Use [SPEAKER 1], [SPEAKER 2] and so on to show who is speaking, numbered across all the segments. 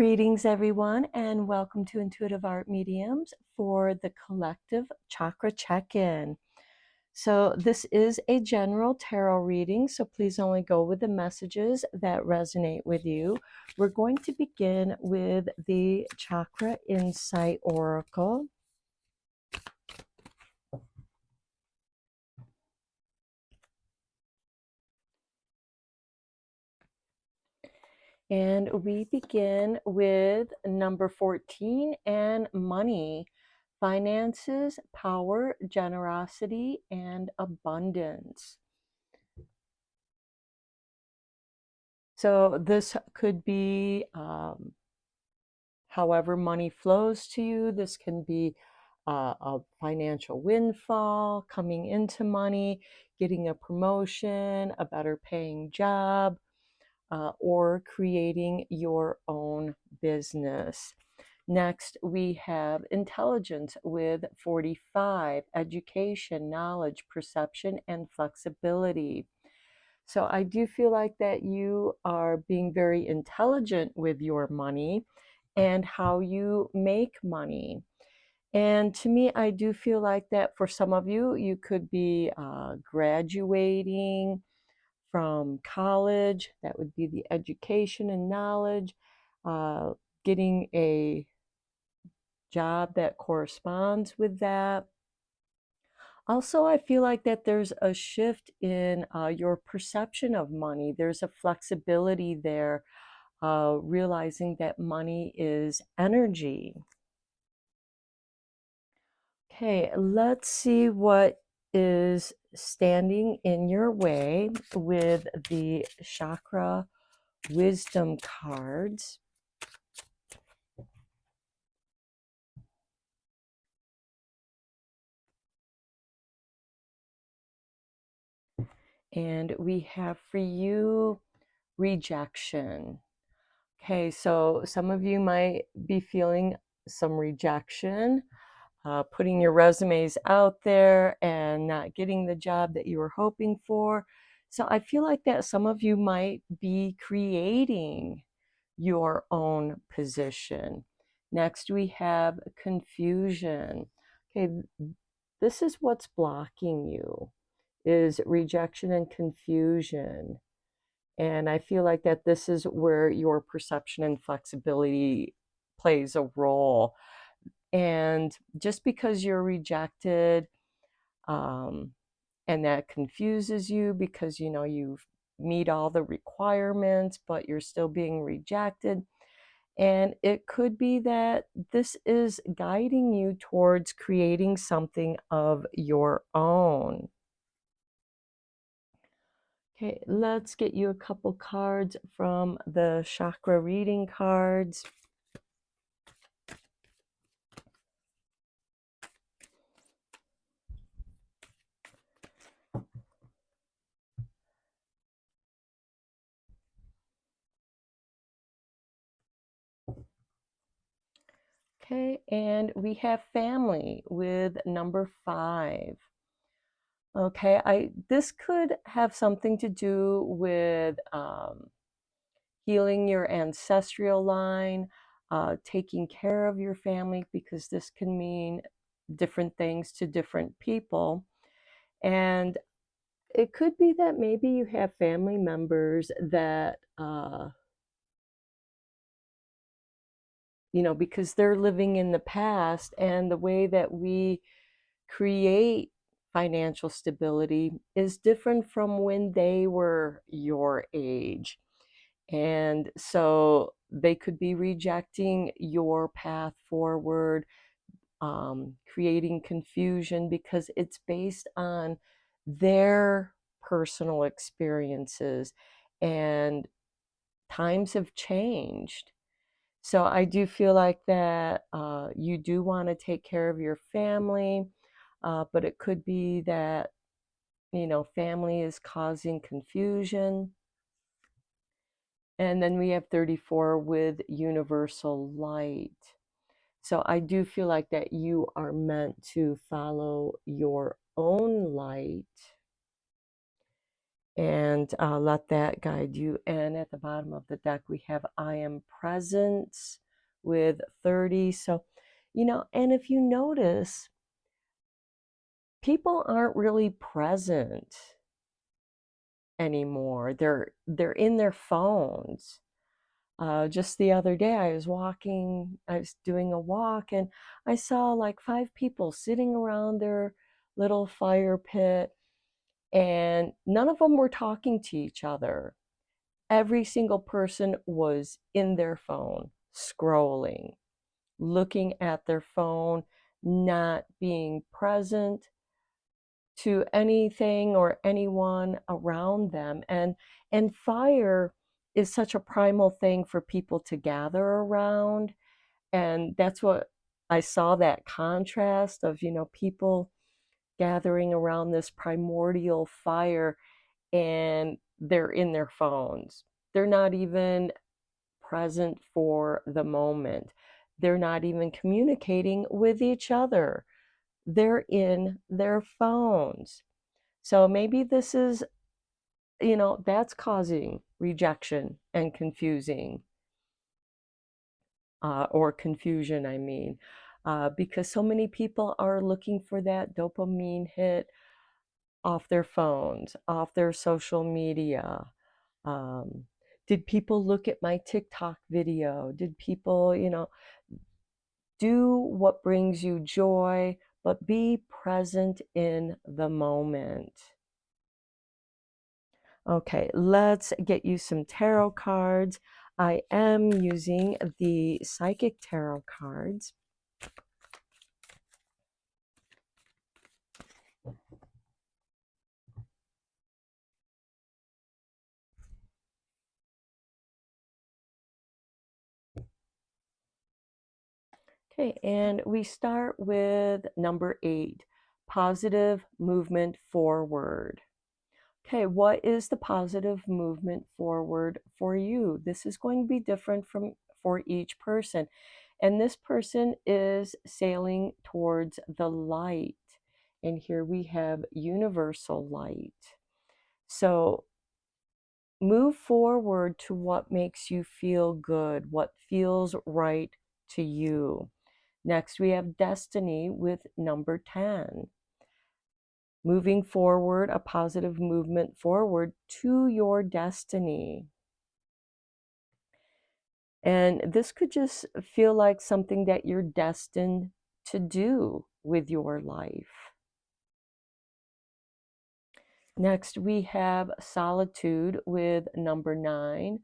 [SPEAKER 1] Greetings, everyone, and welcome to Intuitive Art Mediums for the collective chakra check-in. So this is a general tarot reading, so please only go with the messages that resonate with you. We're going to begin with the Chakra Insight Oracle. And we begin with number 14 and money, finances, power, generosity, and abundance. So this could be however money flows to you. This can be a financial windfall, coming into money, getting a promotion, a better paying job, or creating your own business. Next, we have intelligence with 45, education, knowledge, perception, and flexibility. So I do feel like that you are being very intelligent with your money and how you make money. And to me, I do feel like that for some of you, you could be graduating from college. That would be the education and knowledge, getting a job that corresponds with that. Also, I feel like that there's a shift in your perception of money. There's a flexibility there, realizing that money is energy. Okay, let's see what is standing in your way with the chakra wisdom cards. And we have for you rejection. Okay, so some of you might be feeling some rejection, putting your resumes out there and not getting the job that you were hoping for. So I feel like that some of you might be creating your own position. Next, we have confusion. Okay, this is what's blocking you, is rejection and confusion. And I feel like that this is where your perception and flexibility plays a role. And just because you're rejected, and that confuses you because you meet all the requirements, but you're still being rejected. And it could be that this is guiding you towards creating something of your own. Okay, let's get you a couple cards from the chakra reading cards. Okay, and we have family with number 5. Okay, this could have something to do with healing your ancestral line, taking care of your family, because this can mean different things to different people. And it could be that maybe you have family members that, because they're living in the past, and the way that we create financial stability is different from when they were your age. And so they could be rejecting your path forward, creating confusion because it's based on their personal experiences, and times have changed. So I do feel like that you do want to take care of your family, but it could be that, family is causing confusion. And then we have 34 with universal light. So I do feel like that you are meant to follow your own light. and let that guide you. And at the bottom of the deck, we have I am present with 30. So, and if you notice, people aren't really present anymore. They're in their phones. Just the other day, I was doing a walk, and I saw like 5 people sitting around their little fire pit, and none of them were talking to each other. Every single person was in their phone, scrolling, looking at their phone, not being present to anything or anyone around them. And fire is such a primal thing for people to gather around. And that's what I saw, that contrast of, people gathering around this primordial fire, and they're in their phones. They're not even present for the moment. They're not even communicating with each other. They're in their phones. So maybe this is, that's causing rejection and confusing, or confusion, I mean, because so many people are looking for that dopamine hit off their phones, off their social media. Um, did people look at my TikTok video? Did people, do what brings you joy, but be present in the moment. Okay, let's get you some tarot cards. I am using the Psychic Tarot cards. Okay, and we start with number 8, positive movement forward. Okay, what is the positive movement forward for you? This is going to be different for each person. And this person is sailing towards the light. And here we have universal light. So move forward to what makes you feel good, what feels right to you. Next, we have destiny with number 10. Moving forward, a positive movement forward to your destiny. And this could just feel like something that you're destined to do with your life. Next, we have solitude with number 9.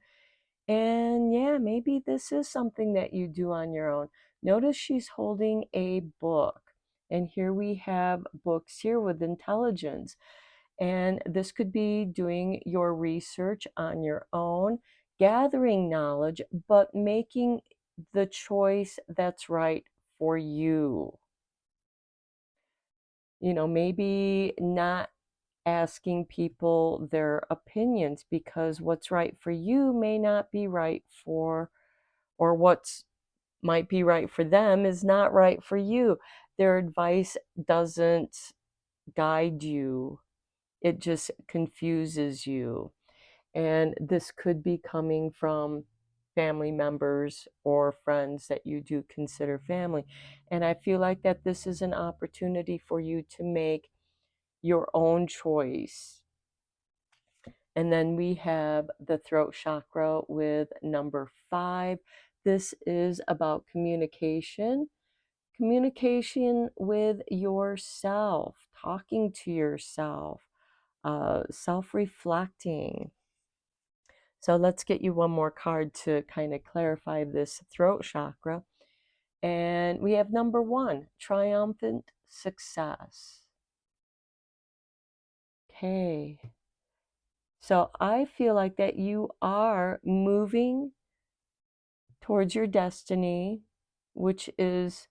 [SPEAKER 1] And yeah, maybe this is something that you do on your own. Notice she's holding a book. And here we have books here with intelligence. And this could be doing your research on your own, gathering knowledge, but making the choice that's right for you. Maybe not asking people their opinions, because what's right for you may not be right for, or what's might be right for them is not right for you. Their advice doesn't guide you. It just confuses you. And this could be coming from family members or friends that you do consider family. And I feel like that this is an opportunity for you to make your own choice. And then we have the throat chakra with number 5. This is about communication with yourself, talking to yourself, self-reflecting. So let's get you one more card to kind of clarify this throat chakra. And we have number 1, triumphant success. Okay. So I feel like that you are moving towards your destiny, which is,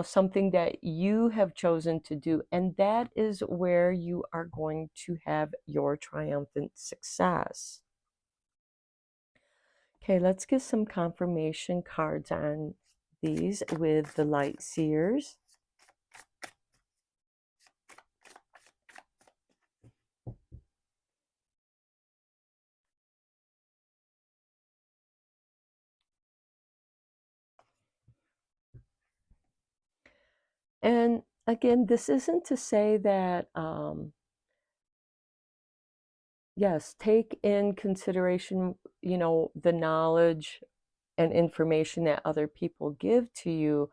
[SPEAKER 1] something that you have chosen to do. And that is where you are going to have your triumphant success. Okay, let's get some confirmation cards on these with the light seers. And again, this isn't to say that, yes, take in consideration, the knowledge and information that other people give to you,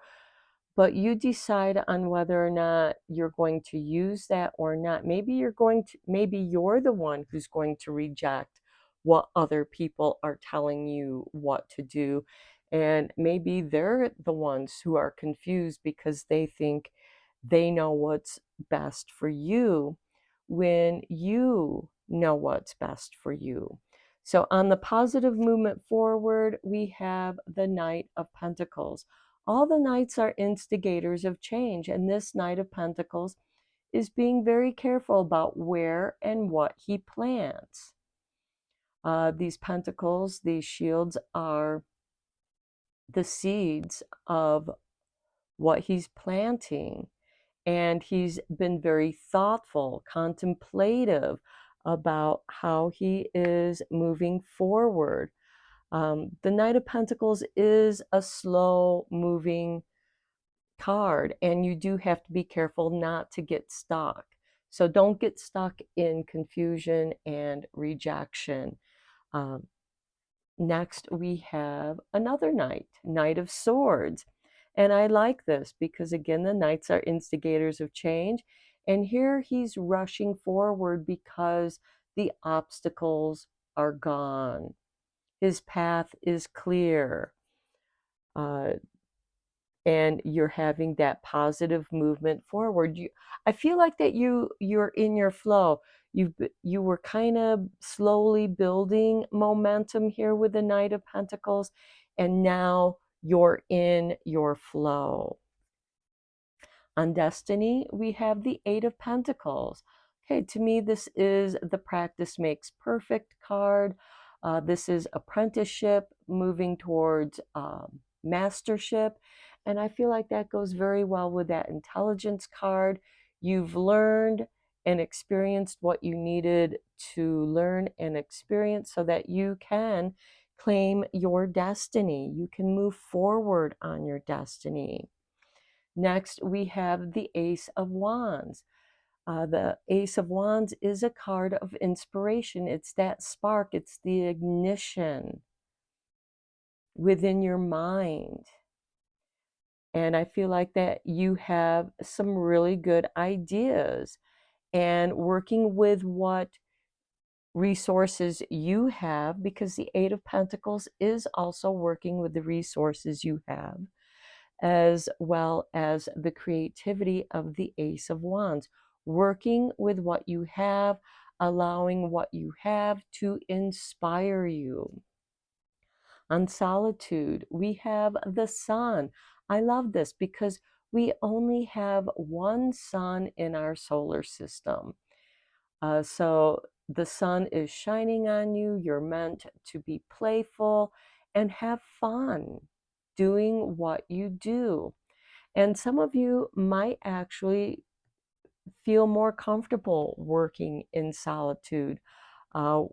[SPEAKER 1] but you decide on whether or not you're going to use that or not. Maybe you're the one who's going to reject what other people are telling you what to do. And maybe they're the ones who are confused because they think they know what's best for you when you know what's best for you. So on the positive movement forward, we have the Knight of Pentacles. All the knights are instigators of change, and this Knight of Pentacles is being very careful about where and what he plants. These pentacles, these shields, are the seeds of what he's planting, and he's been very thoughtful, contemplative about how he is moving forward. The Knight of Pentacles is a slow moving card, and you do have to be careful not to get stuck. So don't get stuck in confusion and rejection. Um, Next, we have another knight, Knight of Swords. And I like this because, again, the knights are instigators of change. And here he's rushing forward because the obstacles are gone. His path is clear. Uh, and you're having that positive movement forward. I feel like that you're in your flow. You were kind of slowly building momentum here with the Knight of Pentacles, and now you're in your flow. On Destiny, we have the Eight of Pentacles. Okay, to me, this is the practice makes perfect card. This is apprenticeship moving towards mastership. And I feel like that goes very well with that intelligence card. You've learned and experienced what you needed to learn and experience so that you can claim your destiny. You can move forward on your destiny. Next, we have the Ace of Wands. The Ace of Wands is a card of inspiration. It's that spark, it's the ignition within your mind. And I feel like that you have some really good ideas, and working with what resources you have, because the Eight of Pentacles is also working with the resources you have, as well as the creativity of the Ace of Wands, working with what you have, allowing what you have to inspire you. On Solitude, we have the Sun. I love this because we only have one sun in our solar system. So the sun is shining on you. You're meant to be playful and have fun doing what you do. And some of you might actually feel more comfortable working in solitude, uh,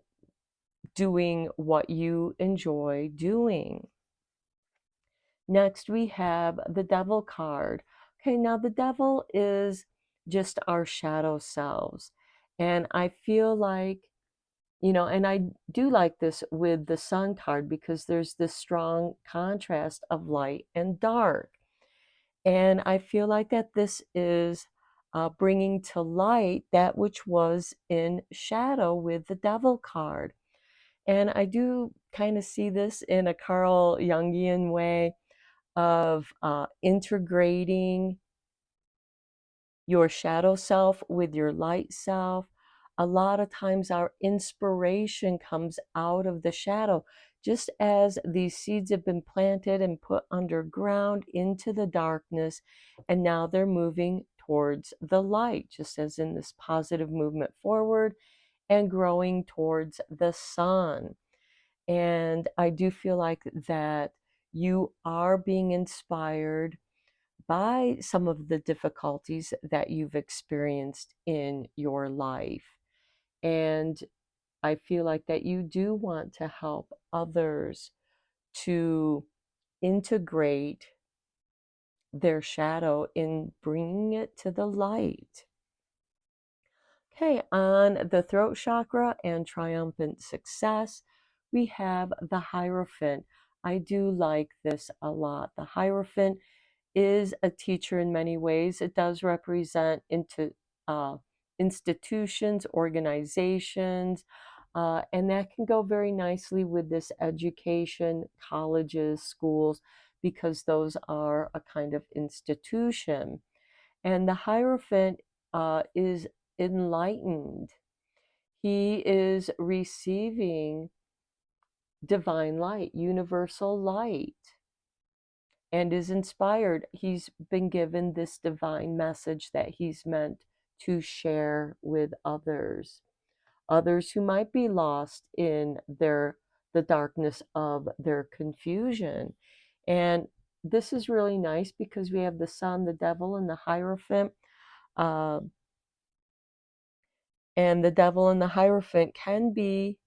[SPEAKER 1] doing what you enjoy doing. Next, we have the Devil card. Okay, now the Devil is just our shadow selves. And I feel like, and I do like this with the Sun card because there's this strong contrast of light and dark. And I feel like that this is bringing to light that which was in shadow with the Devil card. And I do kind of see this in a Carl Jungian way of integrating your shadow self with your light self. A lot of times our inspiration comes out of the shadow, just as these seeds have been planted and put underground into the darkness, and now they're moving towards the light, just as in this positive movement forward and growing towards the sun. And I do feel like that you are being inspired by some of the difficulties that you've experienced in your life. And I feel like that you do want to help others to integrate their shadow in bringing it to the light. Okay, on the throat chakra and triumphant success, we have the Hierophant. I do like this a lot. The Hierophant is a teacher in many ways. It does represent institutions, organizations, and that can go very nicely with this education, colleges, schools, because those are a kind of institution. And the Hierophant is enlightened. He is receiving divine light, universal light, and is inspired. He's been given this divine message that he's meant to share with others, others who might be lost in the darkness of their confusion. And this is really nice because we have the sun, the devil, and the Hierophant. Uh, and the devil and the Hierophant can be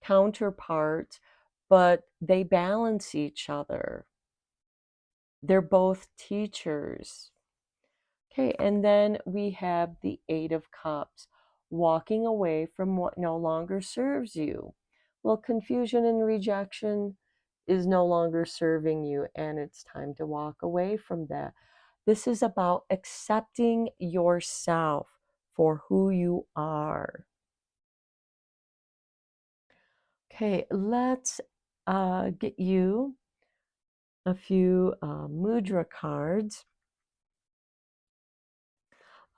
[SPEAKER 1] counterparts, but they balance each other. They're both teachers. Okay, and then we have the Eight of Cups, walking away from what no longer serves you. Well, confusion and rejection is no longer serving you, and it's time to walk away from that. This is about accepting yourself for who you are. Okay, let's get you a few mudra cards.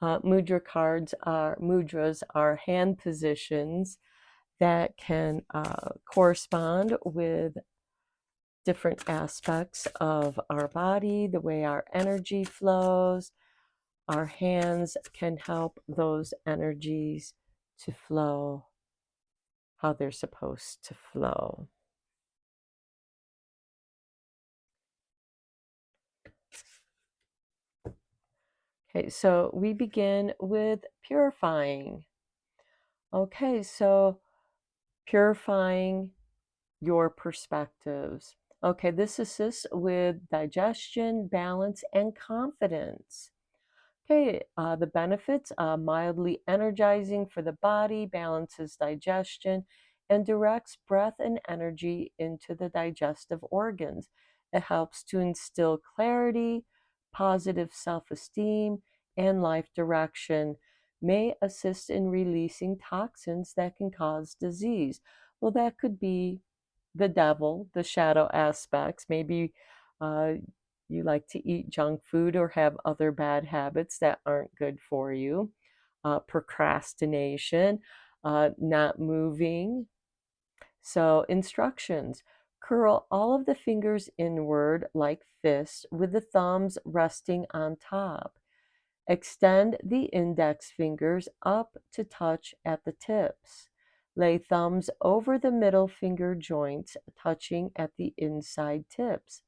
[SPEAKER 1] Mudras are hand positions that can correspond with different aspects of our body, the way our energy flows. Our hands can help those energies to flow how they're supposed to flow. Okay, so we begin with purifying. Okay, so purifying your perspectives. Okay, this assists with digestion, balance, and confidence. Okay, the benefits, mildly energizing for the body, balances digestion, and directs breath and energy into the digestive organs. It helps to instill clarity, positive self-esteem, and life direction. May assist in releasing toxins that can cause disease. Well, that could be the devil, the shadow aspects. Maybe uh, you like to eat junk food or have other bad habits that aren't good for you. Procrastination, not moving. So, instructions: curl all of the fingers inward like fists with the thumbs resting on top. Extend the index fingers up to touch at the tips. Lay thumbs over the middle finger joints, touching at the inside tips.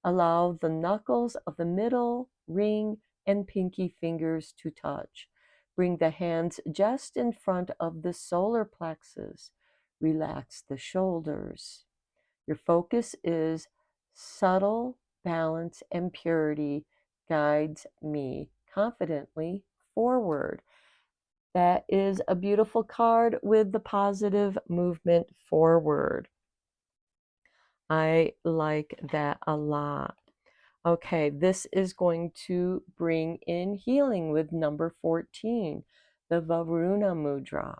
[SPEAKER 1] Allow the knuckles of the middle, ring, and pinky fingers to touch. Bring the hands just in front of the solar plexus. Relax the shoulders. Your focus is subtle balance and purity guides me confidently forward. That is a beautiful card with the positive movement forward. I like that a lot. Okay, this is going to bring in healing with number 14, the Varuna Mudra.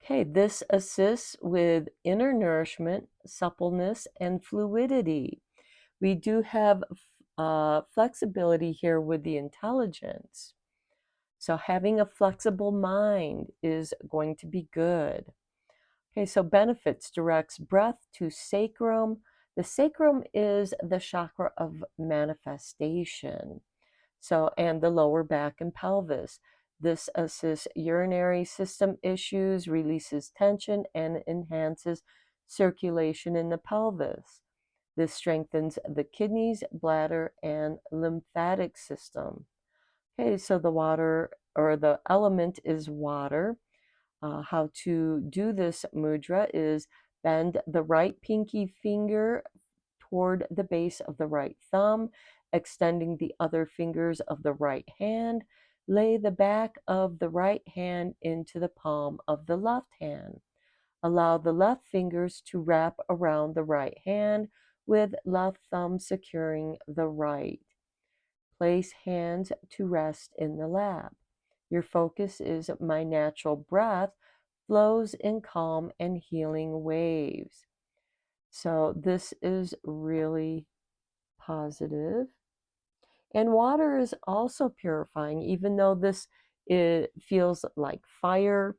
[SPEAKER 1] Okay, this assists with inner nourishment, suppleness, and fluidity. We do have flexibility here with the intelligence. So having a flexible mind is going to be good. Okay, so benefits: directs breath to sacrum. The sacrum is the chakra of manifestation. So, and the lower back and pelvis. This assists urinary system issues, releases tension, and enhances circulation in the pelvis. This strengthens the kidneys, bladder, and lymphatic system. Okay, so the water or the element is water. How to do this mudra is bend the right pinky finger toward the base of the right thumb, extending the other fingers of the right hand. Lay the back of the right hand into the palm of the left hand. Allow the left fingers to wrap around the right hand, with left thumb securing the right. Place hands to rest in the lap. Your focus is my natural breath flows in calm and healing waves. So this is really positive. And water is also purifying, even though this it feels like fire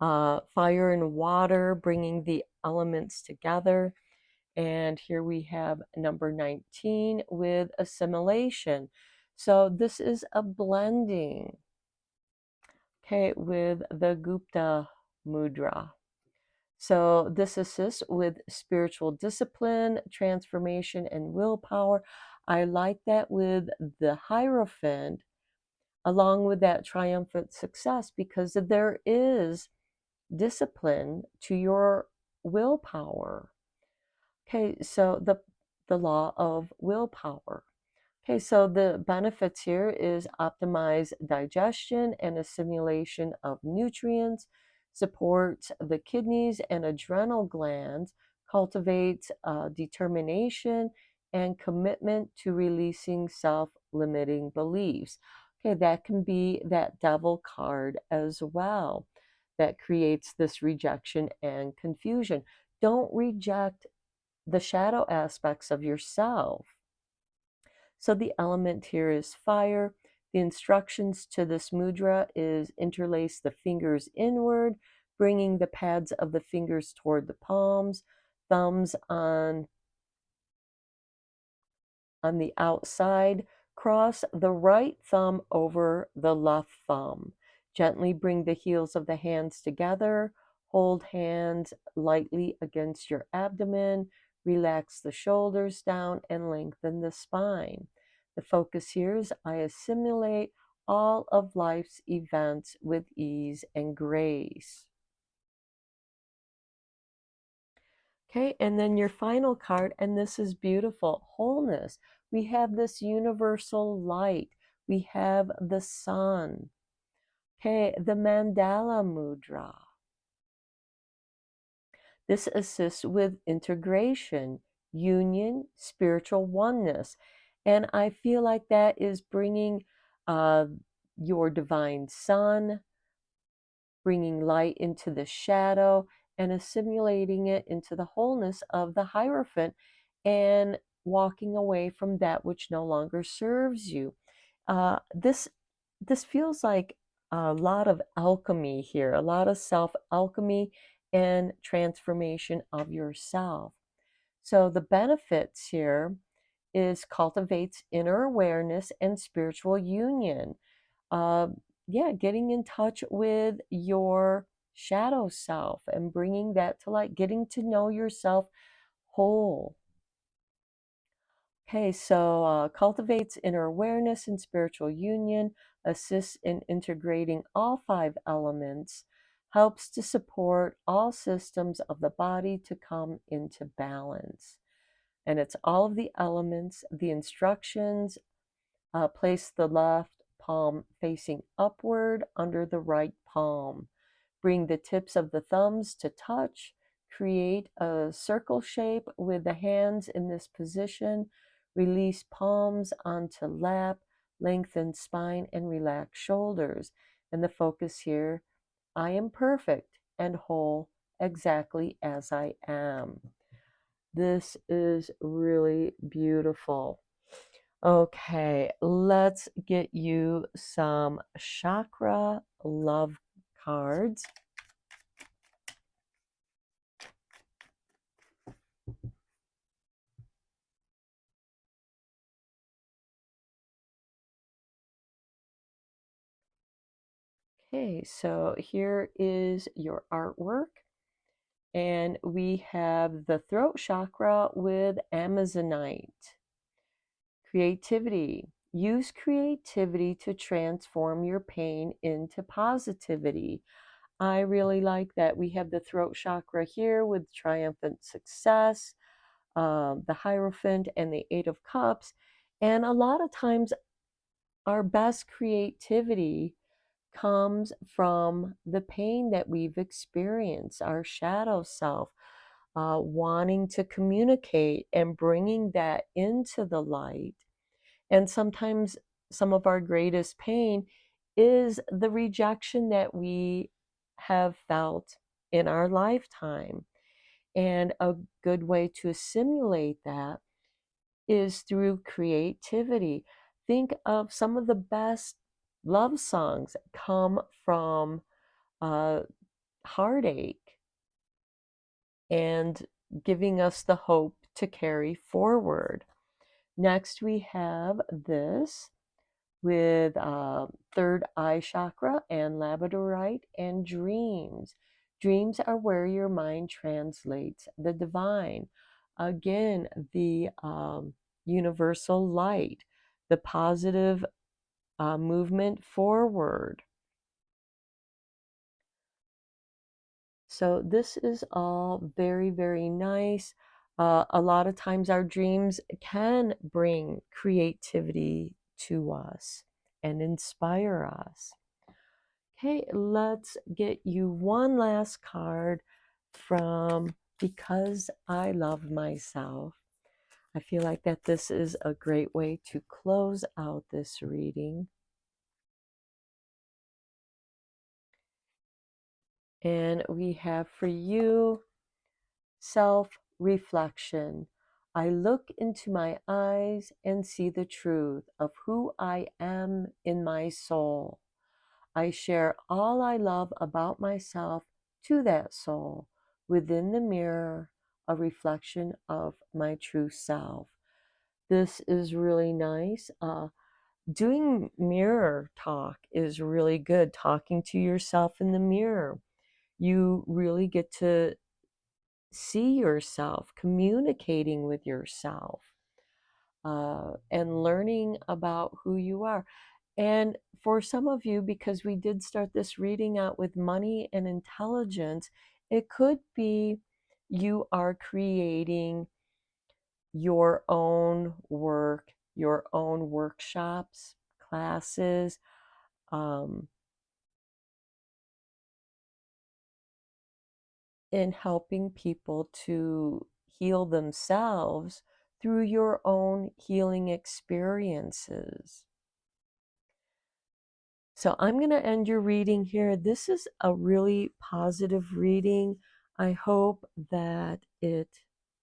[SPEAKER 1] and water, bringing the elements together. And here we have number 19 with assimilation. So this is a blending, okay, with the Gupta mudra. So this assists with spiritual discipline, transformation, and willpower. I like that with the Hierophant, along with that triumphant success, because there is discipline to your willpower. Okay, so the law of willpower. Okay, so the benefits here is optimize digestion and assimilation of nutrients, supports the kidneys and adrenal glands, cultivates determination and commitment to releasing self-limiting beliefs. Okay, that can be that devil card as well that creates this rejection and confusion. Don't reject the shadow aspects of yourself. So the element here is fire. The instructions to this mudra is interlace the fingers inward, bringing the pads of the fingers toward the palms, thumbs on the outside. Cross the right thumb over the left thumb. Gently bring the heels of the hands together. Hold hands lightly against your abdomen. Relax the shoulders down and lengthen the spine. The focus here is I assimilate all of life's events with ease and grace. Okay, and then your final card, and this is beautiful, wholeness. We have this universal light. We have the sun. Okay, the mandala mudra. This assists with integration, union, spiritual oneness. And I feel like that is bringing your divine sun, bringing light into the shadow, and assimilating it into the wholeness of the Hierophant, and walking away from that which no longer serves you. This feels like a lot of alchemy here, a lot of self-alchemy and transformation of yourself. So the benefits here is cultivates inner awareness and spiritual union. Uh, yeah, getting in touch with your shadow self and bringing that to light, getting to know yourself whole. Okay, so cultivates inner awareness and spiritual union, assists in integrating all 5 elements, helps to support all systems of the body to come into balance. And it's all of the elements, the instructions. Place the left palm facing upward under the right palm. Bring the tips of the thumbs to touch. Create a circle shape with the hands in this position. Release palms onto lap. Lengthen spine and relax shoulders. And the focus here, I am perfect and whole exactly as I am. This is really beautiful. Okay, let's get you some chakra love cards. Okay, so here is your artwork. And we have the throat chakra with Amazonite. Creativity. Use creativity to transform your pain into positivity. I really like that. We have the throat chakra here with triumphant success. the Hierophant and the Eight of Cups. And a lot of times, our best creativity comes from the pain that we've experienced, our shadow self, wanting to communicate and bringing that into the light. And sometimes some of our greatest pain is the rejection that we have felt in our lifetime. And a good way to assimilate that is through creativity. Think of some of the best love songs that come from uh, heartache and giving us the hope to carry forward. Next, we have this with third eye chakra and labradorite and dreams. Dreams are where your mind translates the divine. Again, the universal light, the positive movement forward. So this is all very, very nice. A lot of times our dreams can bring creativity to us and inspire us. Okay, let's get you one last card from Because I Love Myself. I feel like that this is a great way to close out this reading. And we have for you self-reflection. I look into my eyes and see the truth of who I am in my soul. I share all I love about myself to that soul within the mirror, a reflection of my true self. This is really nice. Doing mirror talk is really good, talking to yourself in the mirror. You really get to see yourself, communicating with yourself, and learning about who you are. And for some of you, because we did start this reading out with money and intelligence, it could be you are creating your own work, your own workshops, classes, um, in helping people to heal themselves through your own healing experiences. So I'm going to end your reading here. This is a really positive reading. I hope that it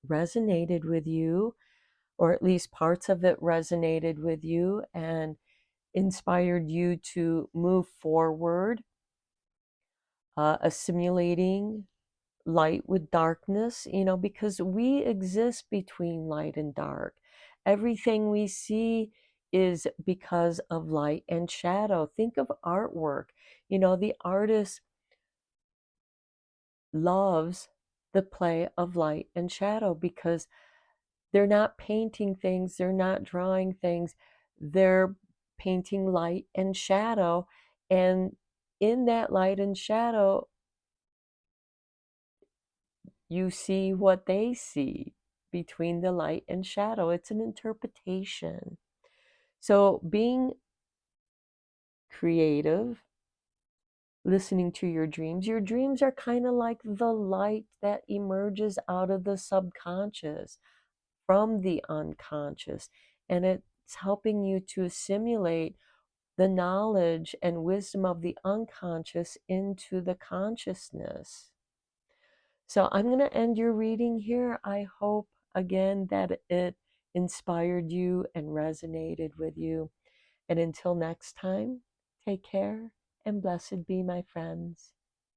[SPEAKER 1] resonated with you, or at least parts of it resonated with you and inspired you to move forward, assimilating light with darkness, because we exist between light and dark. Everything we see is because of light and shadow. Think of artwork. The artist loves the play of light and shadow because they're not painting things, they're not drawing things, they're painting light and shadow. And in that light and shadow, you see what they see between the light and shadow. It's an interpretation. So being creative, listening to your dreams are kind of like the light that emerges out of the subconscious from the unconscious. And it's helping you to assimilate the knowledge and wisdom of the unconscious into the consciousness. So I'm going to end your reading here. I hope again that it inspired you and resonated with you. And until next time, take care and blessed be, my friends.